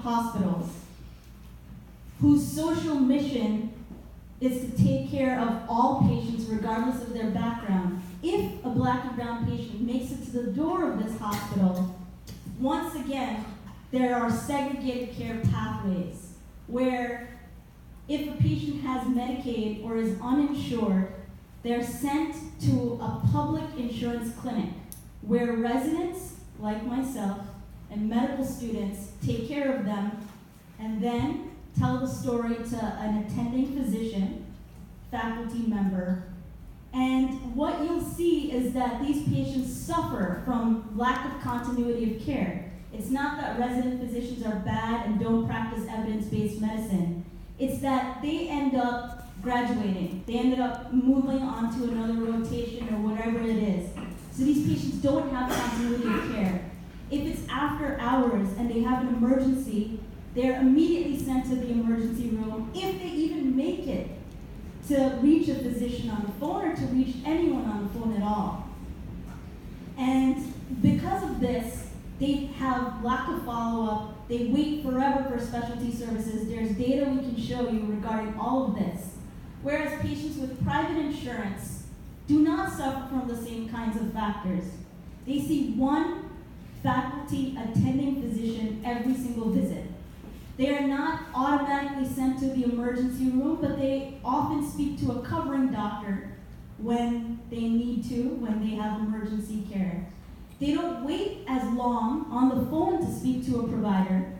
hospitals whose social mission is to take care of all patients regardless of their background. If a black and brown patient makes it to the door of this hospital, once again, there are segregated care pathways where if a patient has Medicaid or is uninsured, they're sent to a public insurance clinic where residents like myself and medical students take care of them and then tell the story to an attending physician, faculty member. And what you'll see is that these patients suffer from lack of continuity of care. It's not that resident physicians are bad and don't practice evidence-based medicine. It's that they end up graduating. They ended up moving on to another rotation or whatever it is. So these patients don't have continuity of care. If it's after hours and they have an emergency, they're immediately sent to the emergency room, if they even make it to reach a physician on the phone or to reach anyone on the phone at all. And because of this, they have lack of follow-up, they wait forever for specialty services. There's data we can show you regarding all of this. Whereas patients with private insurance do not suffer from the same kinds of factors. They see one faculty attending physician every single visit. They are not automatically sent to the emergency room, but they often speak to a covering doctor when they need to, when they have emergency care. They don't wait as long on the phone to speak to a provider,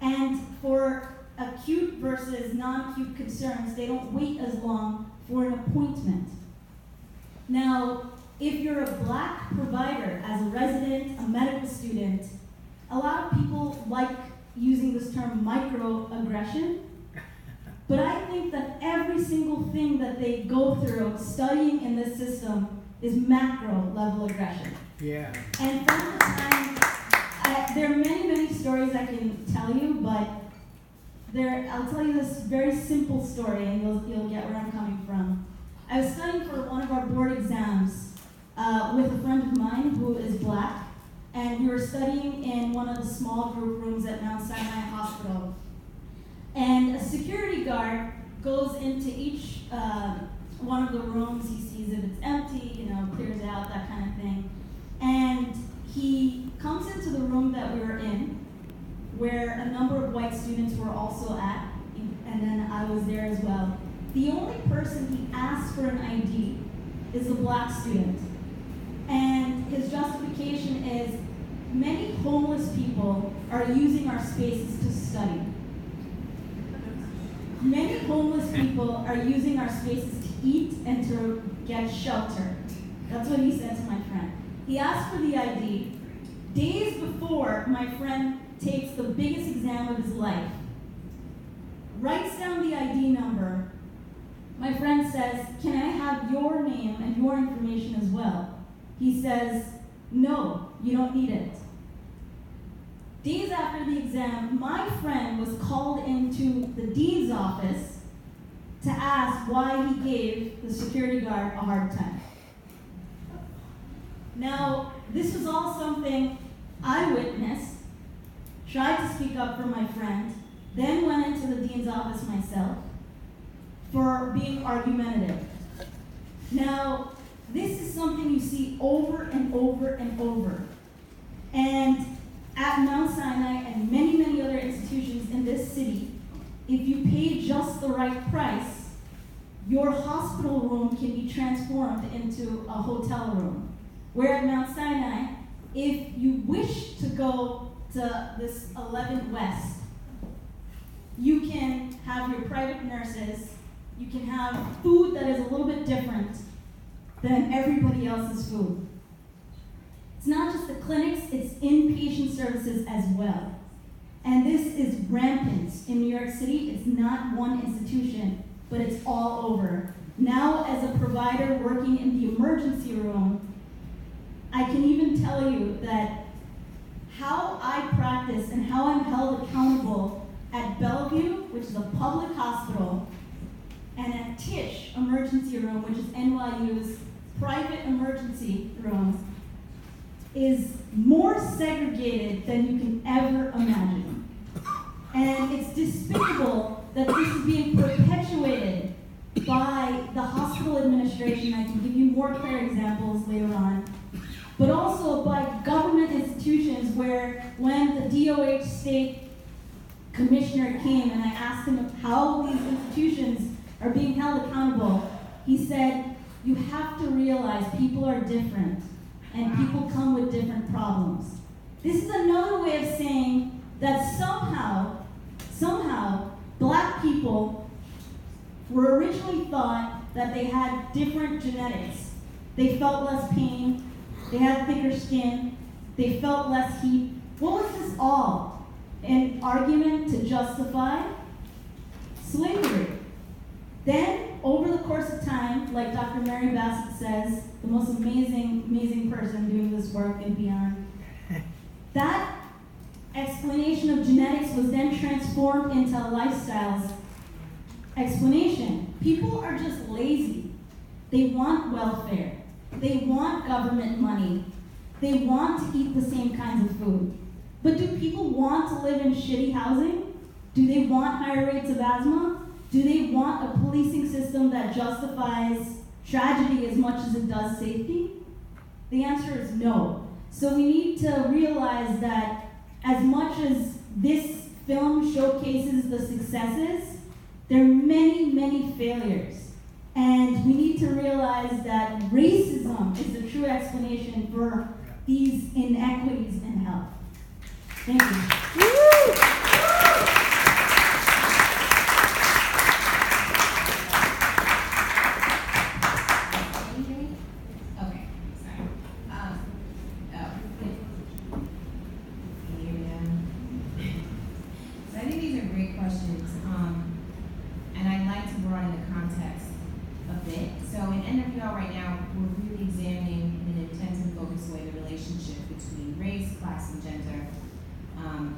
and for acute versus non-acute concerns, they don't wait as long for an appointment. Now, if you're a black provider, as a resident, a medical student, a lot of people like using this term microaggression, but I think that every single thing that they go through studying in this system is macro level aggression. Yeah. And from the time, there are many, many stories I can tell you, but I'll tell you this very simple story and you'll get where I'm coming from. I was studying for one of our board exams with a friend of mine who is black, and we were studying in one of the small group rooms at Mount Sinai Hospital. And a security guard goes into each one of the rooms. He sees if it's empty, clears out, that kind of thing. And he comes into the room that we were in, where a number of white students were also at, and then I was there as well. The only person he asks for an ID is a black student. And his justification is, many homeless people are using our spaces to study. Many homeless people are using our spaces to eat and to get shelter. That's what he said to my friend. He asked for the ID. Days before my friend takes the biggest exam of his life, writes down the ID number. My friend says, "Can I have your name and your information as well?" He says, "No, you don't need it." Days after the exam, my friend was called into the dean's office to ask why he gave the security guard a hard time. Now, this was all something I witnessed, tried to speak up for my friend, then went into the dean's office myself for being argumentative. Now, this is something you see over and over and over. And at Mount Sinai and many, many other institutions in this city, if you pay just the right price, your hospital room can be transformed into a hotel room. Where at Mount Sinai, if you wish to go to this 11 West, you can have your private nurses, you can have food that is a little bit different than everybody else's food. It's not just the clinics, it's inpatient services as well. And this is rampant in New York City. It's not one institution, but it's all over. Now, as a provider working in the emergency room, I can even tell you that how I practice and how I'm held accountable at Bellevue, which is a public hospital, and at Tisch Emergency Room, which is NYU's private emergency room, is more segregated than you can ever imagine. it's despicable that this is being perpetuated by the hospital administration. I can give you more clear examples later on. But also by government institutions where when the DOH state commissioner came and I asked him how these institutions are being held accountable, he said, you have to realize people are different and people come with different problems. This is another way of saying that somehow, black people were originally thought that they had different genetics. They felt less pain, they had thicker skin, they felt less heat. What was this all? An argument to justify slavery. Then, over the course of time, like Dr. Mary Bassett says, the most amazing person doing this work and beyond, that explanation of genetics was then transformed into a lifestyles explanation. People are just lazy. They want welfare. They want government money. They want to eat the same kinds of food. But do people want to live in shitty housing? Do they want higher rates of asthma? Do they want a policing system that justifies tragedy as much as it does safety? The answer is no. So we need to realize that as much as this film showcases the successes, there are many failures. And we need to realize that racism is the true explanation for these inequities in health. Thank you.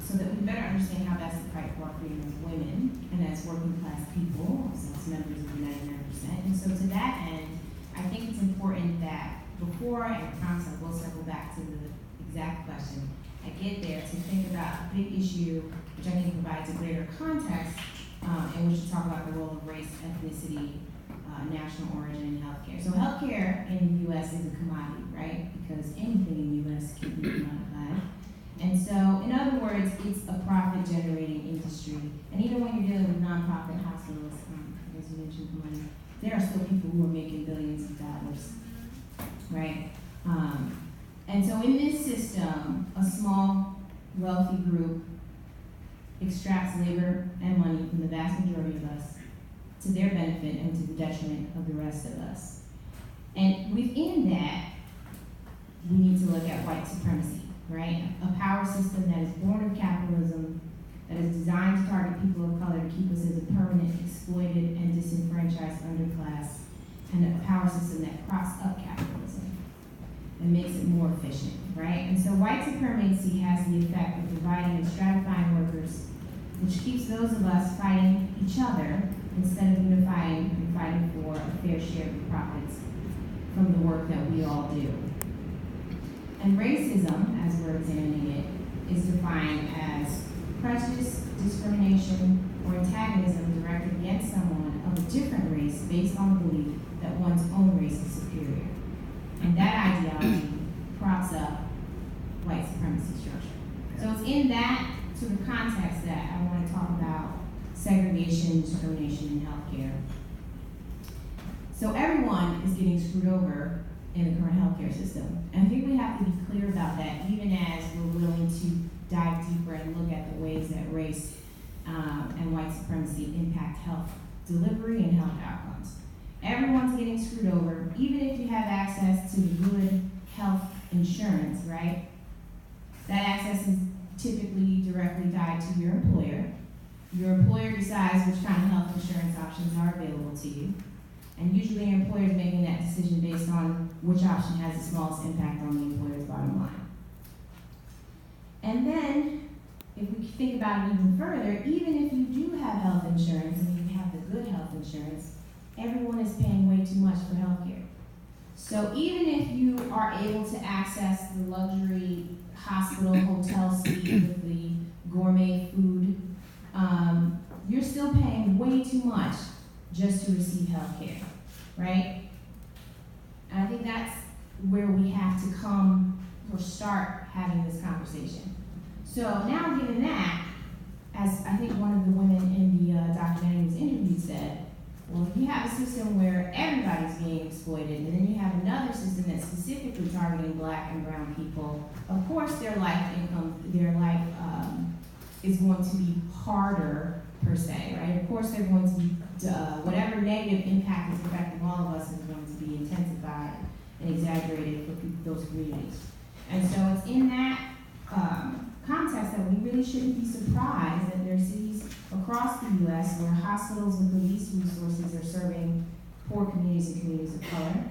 So that we better understand how that's the fight for our freedom as women and as working class people, as members of the 99%. And so to that end, I think it's important that before, and I promise I will circle back to the exact question, I get there to think about a big issue which I think provides a greater context in which to talk about the role of race, ethnicity, national origin in healthcare. So healthcare in the US is a commodity, right? Because anything in the US can be commodified. And so, in other words, it's a profit-generating industry. And even when you're dealing with nonprofit hospitals, as you mentioned, money, there are still people who are making billions of dollars, right? And so in this system, a small, wealthy group extracts labor and money from the vast majority of us to their benefit and to the detriment of the rest of us. And within that, we need to look at white supremacy. Right? A power system that is born of capitalism, that is designed to target people of color to keep us as a permanent, exploited, and disenfranchised underclass, and a power system that props up capitalism and makes it more efficient, right? And so white supremacy has the effect of dividing and stratifying workers, which keeps those of us fighting each other instead of unifying and fighting for a fair share of the profits from the work that we all do. And racism, as we're examining it, is defined as prejudice, discrimination, or antagonism directed against someone of a different race based on the belief that one's own race is superior. And that ideology props up white supremacy structure. So it's in that sort of context that I want to talk about segregation, discrimination in healthcare. So everyone is getting screwed over in the current healthcare system. And I think we have to be clear about that, even as we're willing to dive deeper and look at the ways that race and white supremacy impact health delivery and health outcomes. Everyone's getting screwed over, even if you have access to good health insurance, right? That access is typically directly tied to your employer. Your employer decides which kind of health insurance options are available to you. And usually your employer is making that decision based on which option has the smallest impact on the employer's bottom line. And then, if we think about it even further, even if you do have health insurance and you have the good health insurance, everyone is paying way too much for health care. So even if you are able to access the luxury hospital hotel suite with the gourmet food, still paying way too much just to receive health care, right? And I think that's where we have to come or start having this conversation. So now, given that, as I think one of the women in the documentary was interviewed said, well, if you have a system where everybody's being exploited, and then you have another system that's specifically targeting Black and brown people, of course their life is going to be harder, per se, right? Of course they're going to be, whatever negative impact is affecting all of us is going to be intensified and exaggerated for those communities. And so it's in that context that we really shouldn't be surprised that there are cities across the U.S. where hospitals with the least resources are serving poor communities and communities of color,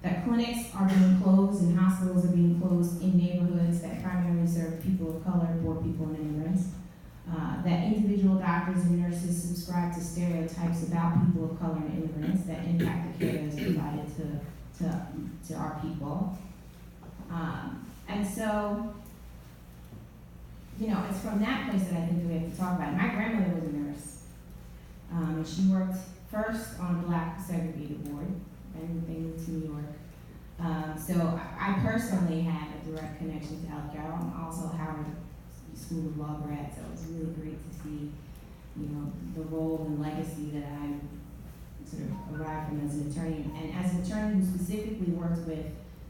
that clinics are being closed and hospitals are being closed in neighborhoods that primarily serve people of color, poor people, and immigrants, that individual doctors and nurses subscribe to stereotypes about people of color and immigrants that impact the care that is provided to our people. And so, you know, it's from that place that I think that we have to talk about it. My grandmother was a nurse, and she worked first on a Black segregated ward, and they moved to New York. So I personally had a direct connection to healthcare. I'm also a Howard School of Law grad, so it was really great to see, you know, the role and legacy that I sort of arrived from as an attorney. And as an attorney who specifically works with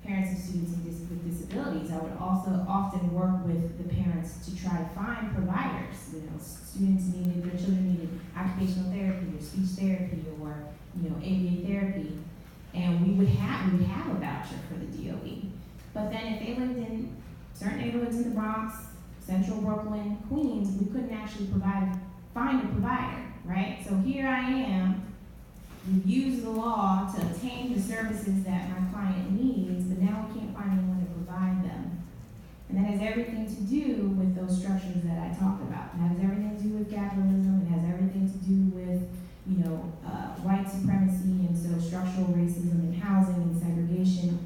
parents of students with disabilities, I would also often work with the parents to try to find providers. You know, their children needed occupational therapy or speech therapy or, you know, ABA therapy, and we would have a voucher for the DOE. But then if they lived in certain neighborhoods in the Bronx, Central Brooklyn, Queens, we couldn't actually find a provider, right? So here I am. We use the law to obtain the services that my client needs, but now we can't find anyone to provide them. And that has everything to do with those structures that I talked about. It has everything to do with capitalism. It has everything to do with, you know, white supremacy, and so structural racism in housing and segregation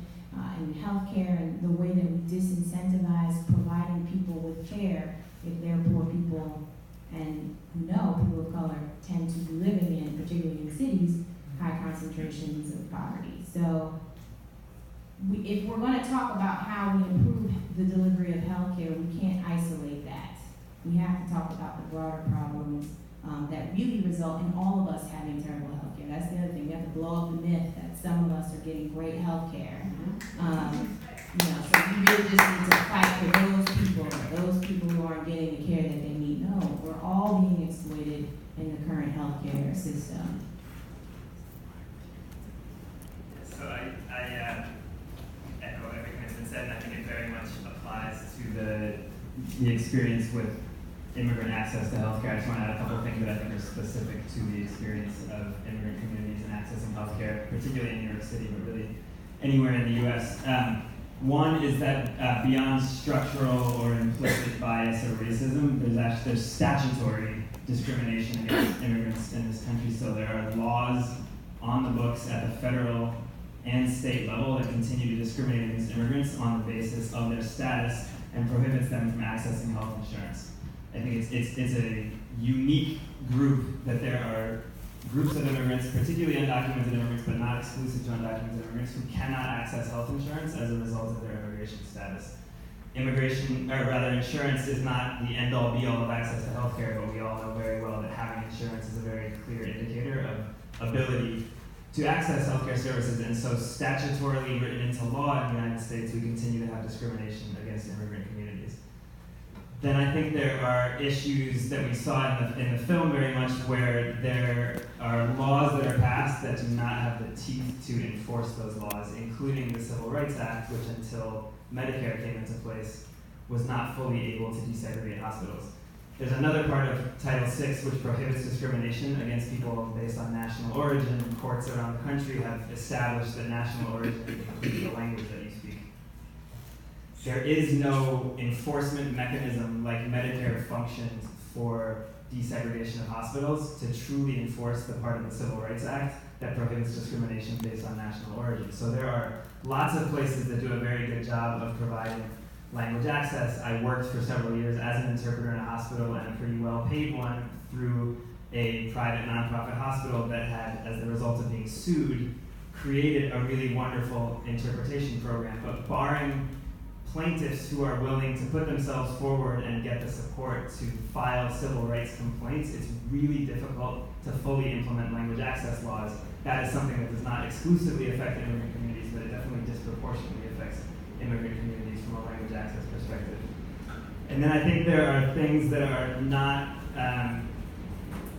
in healthcare, and the way that we disincentivize providing people with care if they're poor people, and people of color tend to be living in, particularly in cities, high concentrations of poverty. So if we're going to talk about how we improve the delivery of healthcare, we can't isolate that. We have to talk about the broader problems that really result in all of us having terrible healthcare. That's the other thing. We have to blow up the myth that some of us are getting great healthcare. So we really just need to fight for those people who aren't getting the care that they need. No, we're all being exploited in the current healthcare system. So I echo everything that's been said, and I think it very much applies to the experience with immigrant access to healthcare. I just want to add a couple of things that I think are specific to the experience of immigrant communities and accessing healthcare, particularly in New York City, but really anywhere in the U.S. One is that beyond structural or implicit bias or racism, there's statutory discrimination against immigrants in this country. So there are laws on the books at the federal and state level that continue to discriminate against immigrants on the basis of their status and prohibits them from accessing health insurance. I think it's a unique group that there are groups of immigrants, particularly undocumented immigrants, but not exclusive to undocumented immigrants, who cannot access health insurance as a result of their immigration status. Insurance is not the end-all be-all of access to health care, but we all know very well that having insurance is a very clear indicator of ability to access healthcare services, and so statutorily written into law in the United States, we continue to have discrimination against immigrant communities. Then I think there are issues that we saw in the film very much, where there are laws that are passed that do not have the teeth to enforce those laws, including the Civil Rights Act, which until Medicare came into place was not fully able to desegregate hospitals. There's another part of Title VI which prohibits discrimination against people based on national origin. Courts around the country have established that national origin includes the language that you speak. There is no enforcement mechanism like Medicare functions for desegregation of hospitals to truly enforce the part of the Civil Rights Act that prohibits discrimination based on national origin. So there are lots of places that do a very good job of providing language access. I worked for several years as an interpreter in a hospital, and a pretty well paid one, through a private nonprofit hospital that had, as a result of being sued, created a really wonderful interpretation program. But barring plaintiffs who are willing to put themselves forward and get the support to file civil rights complaints, it's really difficult to fully implement language access laws. That is something that does not exclusively affect immigrant communities, but it definitely disproportionately affects immigrant communities from a language access perspective. And then I think there are things that are not,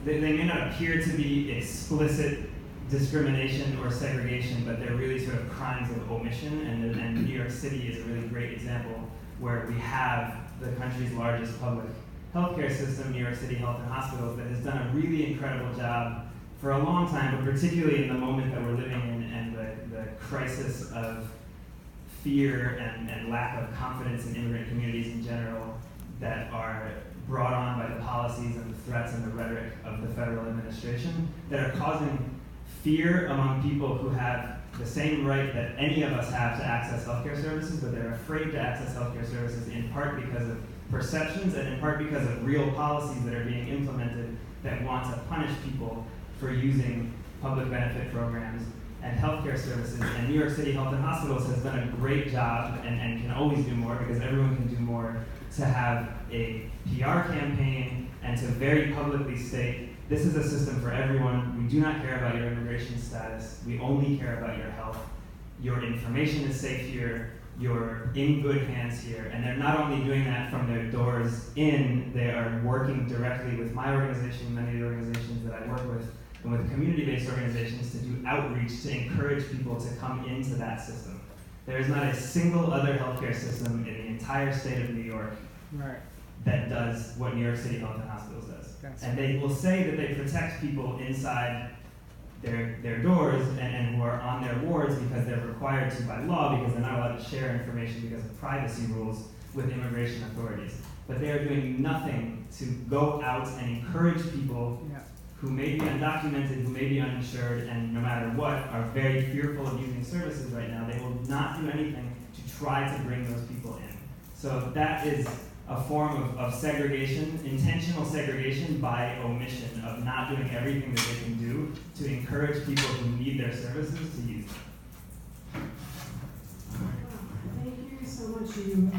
they may not appear to be explicit discrimination or segregation, but they're really sort of crimes of omission, and New York City is a really great example where we have the country's largest public healthcare system, New York City Health and Hospitals, that has done a really incredible job for a long time, but particularly in the moment that we're living in and the crisis of fear and lack of confidence in immigrant communities in general that are brought on by the policies and the threats and the rhetoric of the federal administration that are causing fear among people who have the same right that any of us have to access healthcare services, but they're afraid to access healthcare services in part because of perceptions and in part because of real policies that are being implemented that want to punish people for using public benefit programs and healthcare services. And New York City Health and Hospitals has done a great job and can always do more because everyone can do more to have a PR campaign and to very publicly state, this is a system for everyone. We do not care about your immigration status. We only care about your health. Your information is safe here. You're in good hands here. And they're not only doing that from their doors in, they are working directly with my organization, many of the organizations that I work with, and with community-based organizations to do outreach to encourage people to come into that system. There is not a single other healthcare system in the entire state of New York that does what New York City Health and Hospitals does. And they will say that they protect people inside their doors and who are on their wards because they're required to by law, because they're not allowed to share information because of privacy rules with immigration authorities. But they are doing nothing to go out and encourage people who may be undocumented, who may be uninsured, and no matter what, are very fearful of using services right now. They will not do anything to try to bring those people in. So that is a form of segregation, intentional segregation by omission, of not doing everything that they can do to encourage people who need their services to use them. Thank you so much. You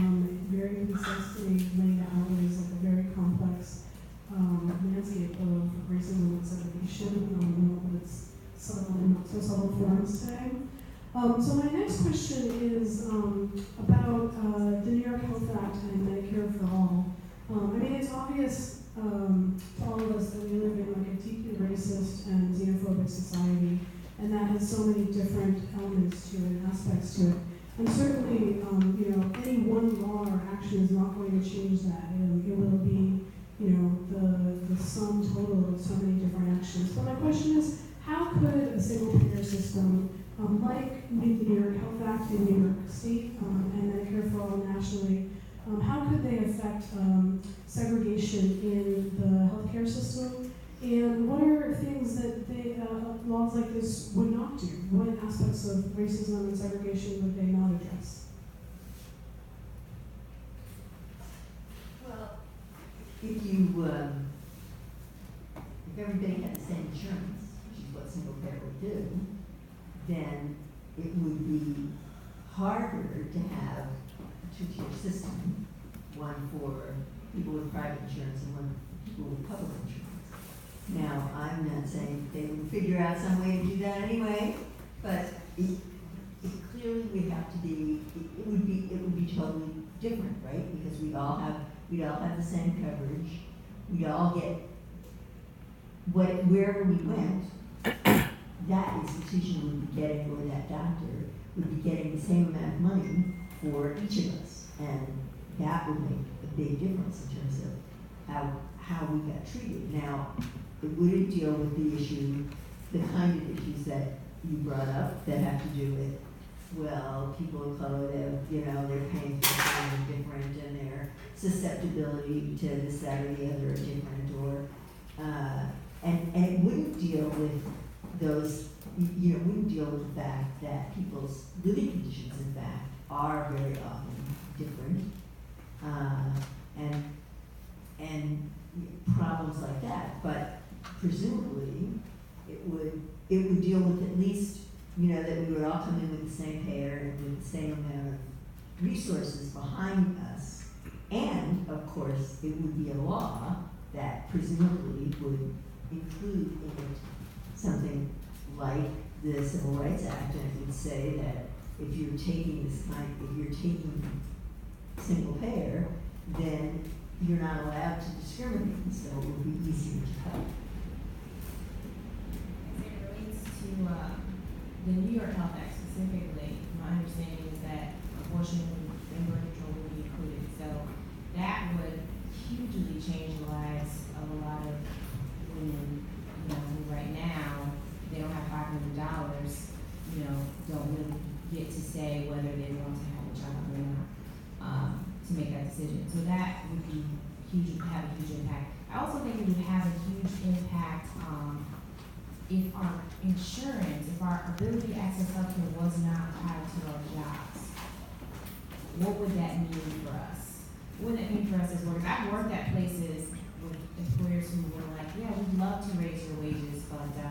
very concisely laid out what is like a very complex landscape of racism and segregation, with its subtle and not so subtle forms today. So my next question is about the New York Health Act and Medicare for All. I mean, it's obvious to all of us that we live in like a deeply racist and xenophobic society, and that has so many different elements to it and aspects to it. And certainly, any one law or action is not going to change that. It will be, the sum total of so many different actions. But my question is, how could a single payer system like the New York Health Act in New York State and Medicare for All nationally, how could they affect segregation in the healthcare system? And what are things that laws like this would not do? What aspects of racism and segregation would they not address? Well, if everybody had the same insurance, which is what single payer would do, then it would be harder to have a two-tier system, one for people with private insurance and one for people with public insurance. Now, I'm not saying they would figure out some way to do that anyway, but it clearly would have to be, it would be totally different, right? Because we'd all have the same coverage, we'd all get wherever we went, that institution would be getting, or that doctor would be getting the same amount of money for each of us. And that would make a big difference in terms of how we got treated. Now, it wouldn't deal with the issue, the kind of issues that you brought up that have to do with, well, people of color, their pains are different and their susceptibility to this, that, or the other are different, and it wouldn't deal with those, it wouldn't deal with the fact that people's living conditions, in fact, are very often different, and problems like that. But presumably, it would deal with at least, that we would all come in with the same payer and with the same amount of resources behind us. And, of course, it would be a law that presumably would include in it something like the Civil Rights Act, and it would say that if you're taking single payer, then you're not allowed to discriminate, and so it would be easier to cut. As it relates to the New York Health Act specifically, my understanding is that abortion and birth control would be included. So that would hugely change the lives of a lot of women, who right now, they don't have $500, don't really get to say whether they want to have a child or not, to make that decision. So that would be have a huge impact. I also think it would have a huge impact if our insurance, if our ability to access healthcare was not tied to our jobs. What would that mean for us? What would that mean for us as workers? I've worked at places with employers who were like, yeah, we'd love to raise your wages, but the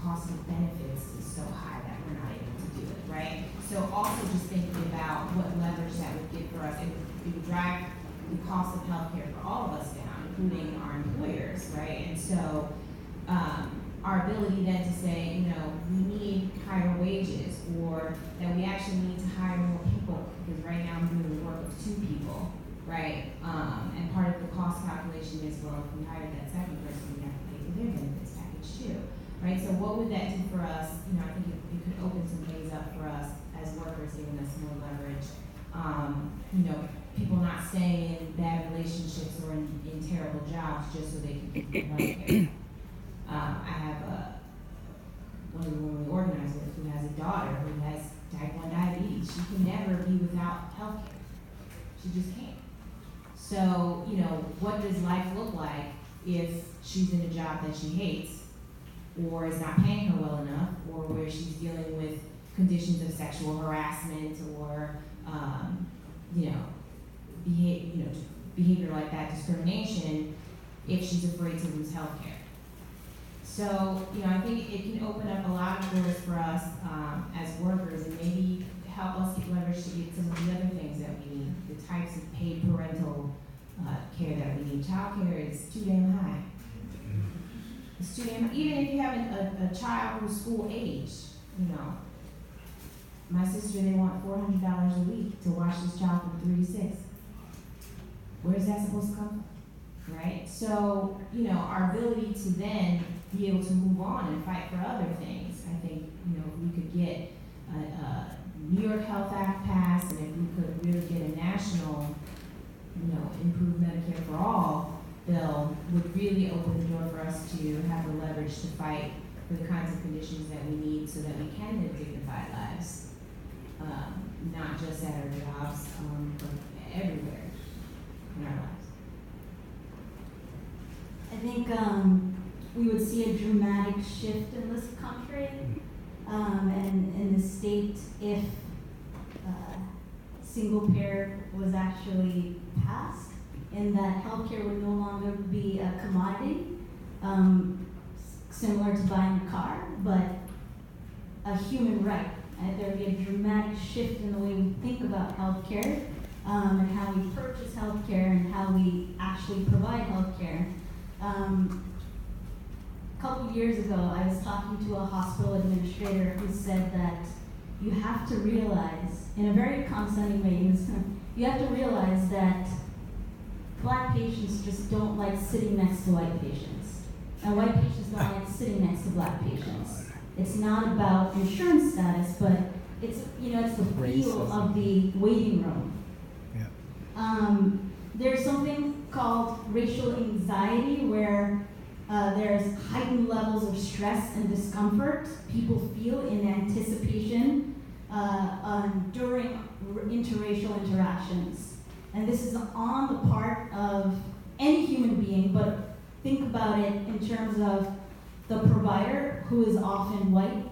cost of benefits is so high that we're not able to do it, right? So also just thinking about what leverage that would give for us, it would drive the cost of healthcare for all of us down, including our employers, right? And so our ability then to say, we need higher wages, or that we actually need to hire more people, because right now I'm doing the work of 2 people, right? And part of the cost calculation is, well, if we hired that second person, we have to pay for their benefits package too, right? So what would that do for us? I think it could open some things up for us as workers, giving us more leverage. People not staying in bad relationships or in terrible jobs just so they can keep their health care. I have one of the women we organize with who has a daughter who has type 1 diabetes. She can never be without health care. She just can't. So, what does life look like if she's in a job that she hates, or is not paying her well enough, or where she's dealing with conditions of sexual harassment or, behavior like that, discrimination, if she's afraid to lose health care. So, I think it can open up a lot of doors for us as workers, and maybe help us get leverage to get some of the other things that we need, the types of paid parental care that we need. Child care is too damn high. It's too damn, even if you have a child who's school age, my sister, they want $400 a week to watch this child from 3 to 6. Where's that supposed to come from? Right? So, our ability to then be able to move on and fight for other things. I think, if we could get a New York Health Act passed, and if we could really get a national, improved Medicare for all bill, would really open the door for us to have the leverage to fight for the kinds of conditions that we need so that we can live dignified lives. Not just at our jobs, but everywhere in our lives. I think we would see a dramatic shift in this country and in the state if single payer was actually passed, and that healthcare would no longer be a commodity, similar to buying a car, but a human right. There would be a dramatic shift in the way we think about healthcare and how we purchase healthcare and how we actually provide healthcare. A couple years ago, I was talking to a hospital administrator who said that you have to realize, in a very condescending way, you have to realize that Black patients just don't like sitting next to white patients, and white patients don't like sitting next to Black patients. It's not about insurance status, but it's it's the feel of the waiting room. Yeah. There's something called racial anxiety where there's heightened levels of stress and discomfort people feel in anticipation during interracial interactions. And this is on the part of any human being, but think about it in terms of the provider, who is often white,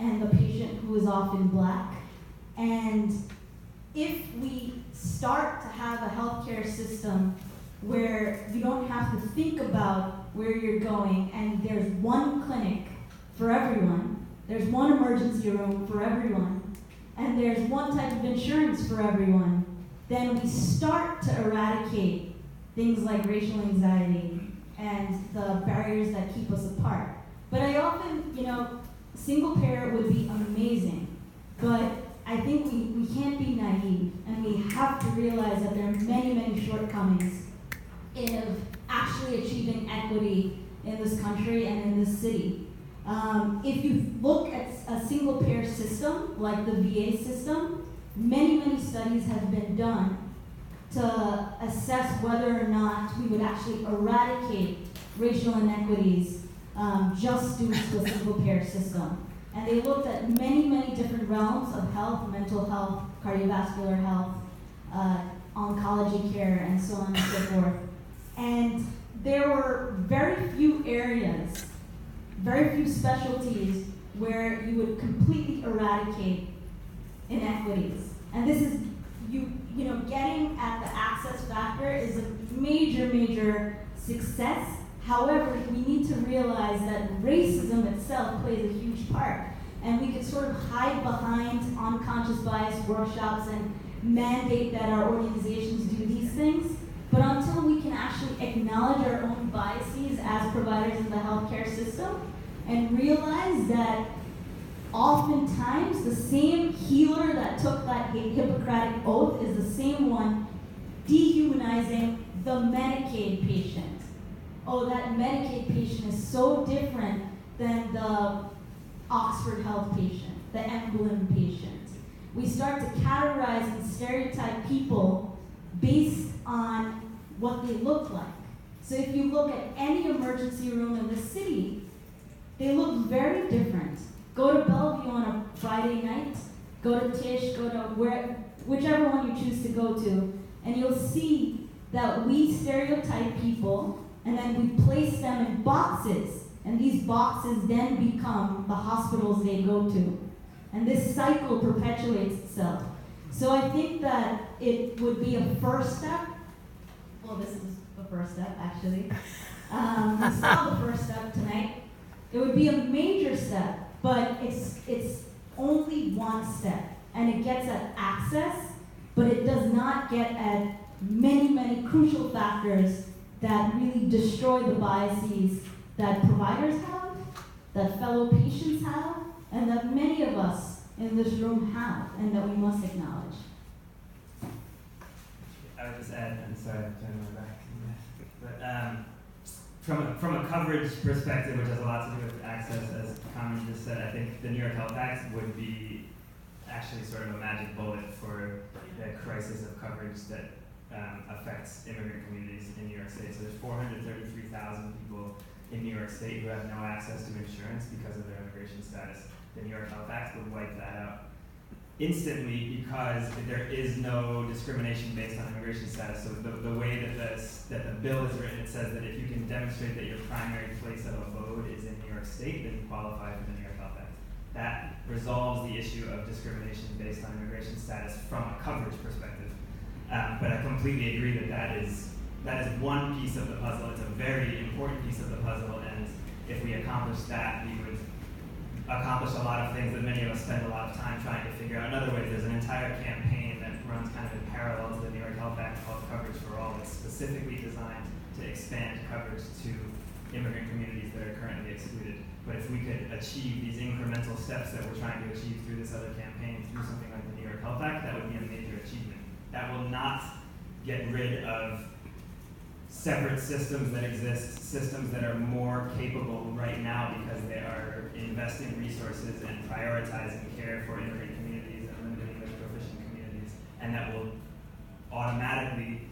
and the patient, who is often Black. And if we start to have a healthcare system where you don't have to think about where you're going and there's one clinic for everyone, there's one emergency room for everyone, and there's one type of insurance for everyone, then we start to eradicate things like racial anxiety and the barriers that keep us apart. But I often, single payer would be amazing, but I think we can't be naive, and we have to realize that there are many, many shortcomings in actually achieving equity in this country and in this city. If you look at a single payer system, like the VA system, many, many studies have been done to assess whether or not we would actually eradicate racial inequities just due to a single payer system. And they looked at many, many different realms of health, mental health, cardiovascular health, oncology care, and so on and so forth. And there were very few areas, very few specialties where you would completely eradicate inequities. And this is, getting at the access factor is a major, major success. However, we need to realize that racism itself plays a huge part. And we could sort of hide behind unconscious bias workshops and mandate that our organizations do these things. But until we can actually acknowledge our own biases as providers in the healthcare system and realize that oftentimes the same healer that took that Hippocratic oath is the same one dehumanizing the Medicaid patient. Oh, that Medicaid patient is so different than the Oxford Health patient, the Emblem patient. We start to categorize and stereotype people based on what they look like. So if you look at any emergency room in the city, they look very different. Go to Bellevue on a Friday night, go to Tisch, go to whichever one you choose to go to, and you'll see that we stereotype people and then we place them in boxes, and these boxes then become the hospitals they go to. And this cycle perpetuates itself. So I think that it would be a first step. Well, this is the first step, actually. We saw the first step tonight. It would be a major step, but it's only one step. And it gets at access, but it does not get at many, many crucial factors that really destroy the biases that providers have, that fellow patients have, and that many of us in this room have, and that we must acknowledge. I would just add, and sorry, I'm turning my back, but from a coverage perspective, which has a lot to do with access, as Carmen just said, I think the New York Health Act would be actually sort of a magic bullet for the crisis of coverage that affects immigrant communities in New York State. So there's 433,000 people in New York State who have no access to insurance because of their immigration status. The New York Health Act would wipe that out instantly because there is no discrimination based on immigration status. So the way that the bill is written, it says that if you can demonstrate that your primary place of abode is in New York State, then you qualify for the New York Health Act. That resolves the issue of discrimination based on immigration status from a coverage perspective. But I completely agree that is one piece of the puzzle. It's a very important piece of the puzzle, and if we accomplish that, we would accomplish a lot of things that many of us spend a lot of time trying to figure out. In other words, there's an entire campaign that runs kind of in parallel to the New York Health Act called Coverage for All. It's specifically designed to expand coverage to immigrant communities that are currently excluded. But if we could achieve these incremental steps that we're trying to achieve through this other campaign, through something like the New York Health Act, that would be a major achievement. That will not get rid of separate systems that exist, systems that are more capable right now because they are investing resources and prioritizing care for immigrant communities and limited English proficient communities, and that will automatically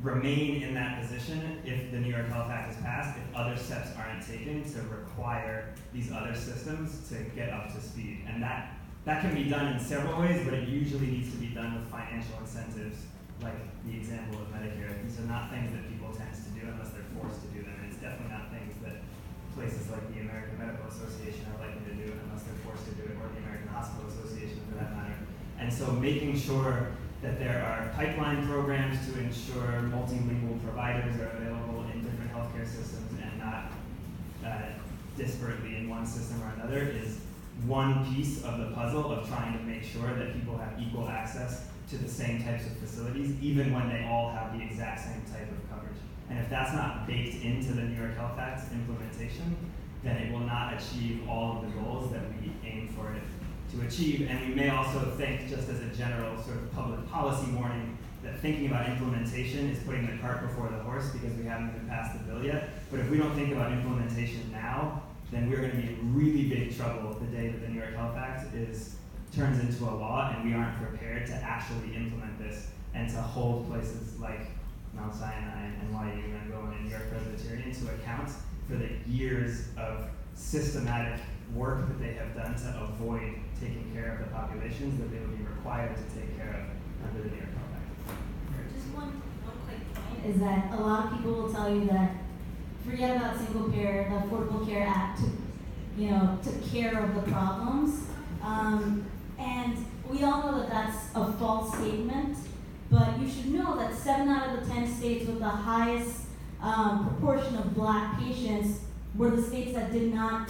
remain in that position if the New York Health Act is passed, if other steps aren't taken to require these other systems to get up to speed. And that can be done in several ways, but it usually needs to be done with financial incentives, like the example of Medicare. These are not things that people tend to do unless they're forced to do them. And it's definitely not things that places like the American Medical Association are likely to do unless they're forced to do it, or the American Hospital Association for that matter. And so making sure that there are pipeline programs to ensure multilingual providers are available in different healthcare systems and not disparately in one system or another is one piece of the puzzle of trying to make sure that people have equal access to the same types of facilities, even when they all have the exact same type of coverage. And if that's not baked into the New York Health Act's implementation, then it will not achieve all of the goals that we aim for it to achieve. And we may also think, just as a general sort of public policy warning, that thinking about implementation is putting the cart before the horse because we haven't even passed the bill yet. But if we don't think about implementation now, then we're going to be in really big trouble the day that the New York Health Act turns into a law and we aren't prepared to actually implement this and to hold places like Mount Sinai and NYU and Gowan and New York Presbyterian to account for the years of systematic work that they have done to avoid taking care of the populations that they would be required to take care of under the New York Health Act. Just one quick point is that a lot of people will tell you that forget about single payer, the Affordable Care Act took care of the problems. And we all know that that's a false statement, but you should know that 7 out of the 10 states with the highest proportion of Black patients were the states that did not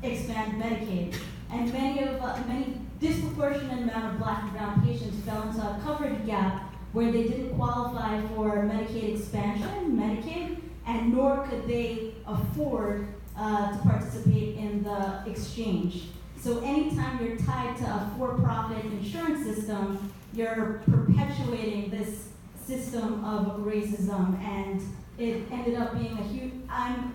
expand Medicaid. And many disproportionate amount of Black and brown patients fell into a coverage gap where they didn't qualify for Medicaid expansion, Medicaid, and nor could they afford to participate in the exchange. So anytime you're tied to a for-profit insurance system, you're perpetuating this system of racism, and it ended up being a huge, I'm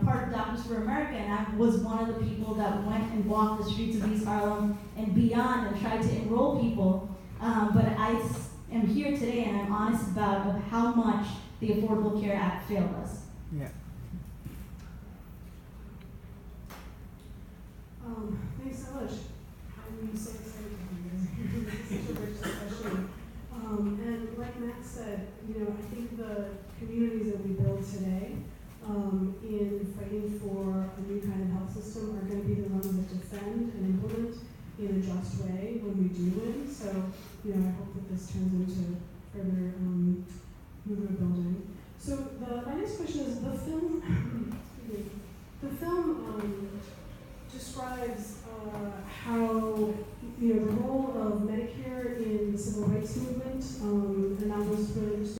part of Doctors for America, and I was one of the people that went and walked the streets of East Harlem and beyond and tried to enroll people, but I am here today and I'm honest about how much the Affordable Care Act failed us. Yeah. Thanks so much. I'm so excited to have you guys here. This is such a rich discussion. And like Matt said, I think the communities that we build today in fighting for a new kind of health system are going to be the ones that defend and implement in a just way when we do win. So, I hope that this turns into further movement building. So my next question is, the film describes how the role of Medicare in the civil rights movement, and that was really